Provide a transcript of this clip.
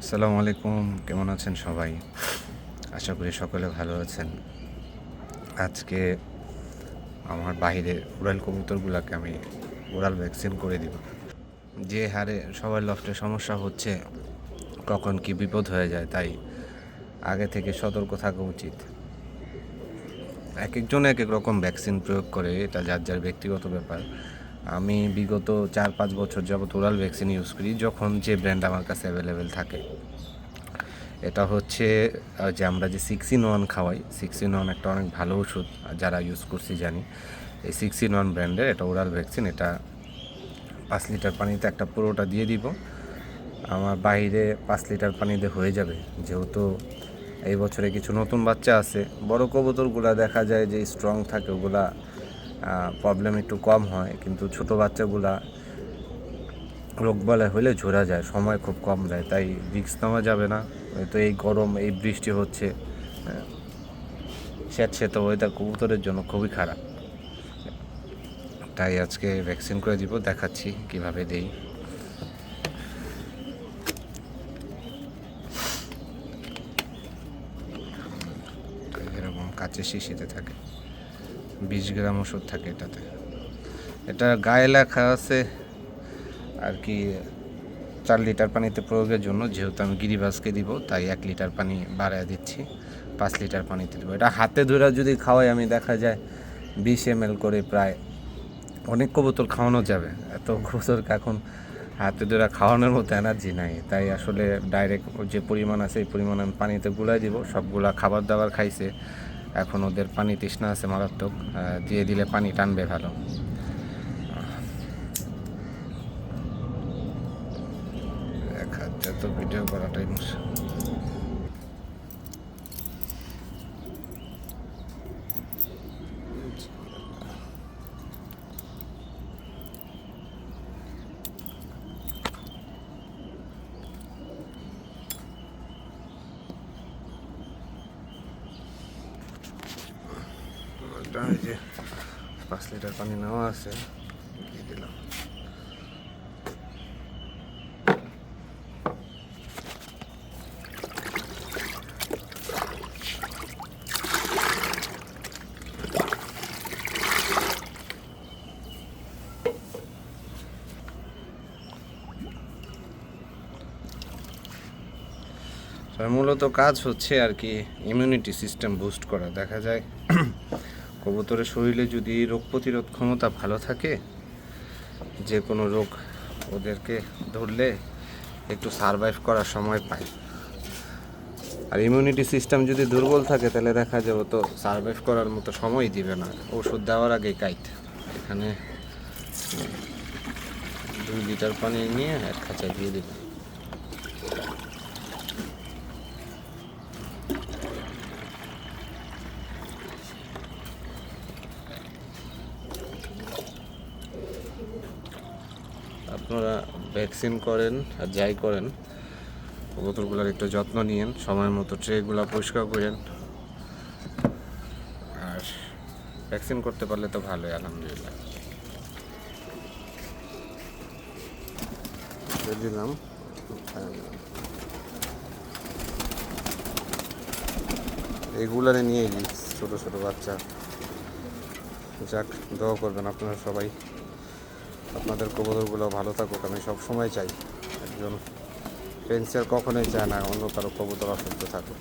আসসালামু আলাইকুম, কেমন আছেন সবাই? আশা করি সকলে ভালো আছেন। আজকে আমার বাহিরের উড়াল কবুতরগুলোকে আমি উড়াল ভ্যাকসিন করে দিব। যে হারে সবার লফটে সমস্যা হচ্ছে, কখন কি বিপদ হয়ে যায়, তাই আগে থেকে সতর্ক থাকা উচিত। এক একজন এক এক রকম ভ্যাকসিন প্রয়োগ করে, এটা যার যার ব্যক্তিগত ব্যাপার। আমি বিগত 4-5 বছর যাবত ওরাল ভ্যাকসিন ইউজ করি, যখন যে ব্র্যান্ড আমার কাছে অ্যাভেলেবেল থাকে। এটা হচ্ছে যে আমরা যে 6-in-1 খাওয়াই, 6-in-1 একটা অনেক ভালো ওষুধ, যারা ইউজ করছি জানি। এই 6-in-1 ব্র্যান্ডের এটা ওরাল ভ্যাকসিন। এটা 5 লিটার পানিতে একটা পুরোটা দিয়ে দিব। আমার বাইরে 5 লিটার পানিতে হয়ে যাবে, যেহেতু এই বছরে কিছু নতুন বাচ্চা আছে। বড় কবুতরগুলা দেখা যায় যে স্ট্রং থাকে, ওগুলা প্রবলেম একটু কম হয়, কিন্তু ছোট বাচ্চাগুলা রোগবালাই হলে ঝরা যায়, সময় খুব কম দেয়, তাই রিস্ক নেওয়া যাবে না। তো এই গরম, এই বৃষ্টি হচ্ছে, স্যাঁতস্যাঁতে ওয়েদার কবুতরের জন্য খুবই খারাপ। তাই আজকে ভ্যাকসিন করে দিব, দেখাচ্ছি কিভাবে দেই। এরকম কাচের শিশিতে থাকে, 20 গ্রাম ওষুধ থাকে এটাতে। এটা গায়ে লেখা আছে আর কি 4 লিটার পানিতে প্রয়োগের জন্য। যেহেতু আমি গিরিবাজকে দিব, তাই 1 লিটার পানি বাড়ায় দিচ্ছি, 5 লিটার পানিতে দেবো। এটা হাতে ধরে যদি খাওয়াই আমি, দেখা যায় 20 ml করে, প্রায় অনেক কবুতর খাওয়ানো যাবে। এত কবুতরকে এখন হাতে ধরে খাওয়ানোর মতো এনার্জি নাই, তাই আসলে ডাইরেক্ট যে পরিমাণ আছে এই পরিমাণ আমি পানিতে গুলাই দিব। সবগুলা খাবার দাবার খাইছে, এখন ওদের পানি তৃষ্ণা আছে মারাত্মক, দিয়ে দিলে পানি টানবে ভালো। এক হাত যত ভিডিও করাটাই মুশকিল। এই যে 5 লিটার পানি নেওয়া আছে, দিয়ে দিলাম। মূলত কাজ হচ্ছে আর কি ইমিউনিটি সিস্টেম বুস্ট করা। দেখা যায় কবুতরের শরীরে যদি রোগ প্রতিরোধ ক্ষমতা ভালো থাকে, যে কোনো রোগ ওদেরকে ধরলে একটু সারভাইভ করার সময় পায়। আর ইমিউনিটি সিস্টেম যদি দুর্বল থাকে, তাহলে দেখা যাবে তো সারভাইভ করার মতো সময় দিবে না, ওষুধ দেওয়ার আগেই কাইট। এখানে 2 লিটার পানি নিয়ে এক খাঁচায় দিয়ে দেবে। আপনারা ভ্যাকসিন করেন আর যাই করেন, কবুতরগুলোর একটু যত্ন নিয়েন, সময় মতো ট্রেগুলো পরিষ্কার করেন। আর ভ্যাকসিন করতে পারলে তো ভালোই, আলহামদুলিল্লাহ। দিলাম, এগুলারে নিয়ে ছোটো ছোটো বাচ্চা। যাক, দোয়া করবেন আপনারা সবাই, আপনাদের কবুতরগুলো ভালো থাকুক। আমি সব সময় চাই, একজন ফেন্সিয়ার কখনোই চায় না অন্য কারো কবুতর অসুস্থ থাকুক।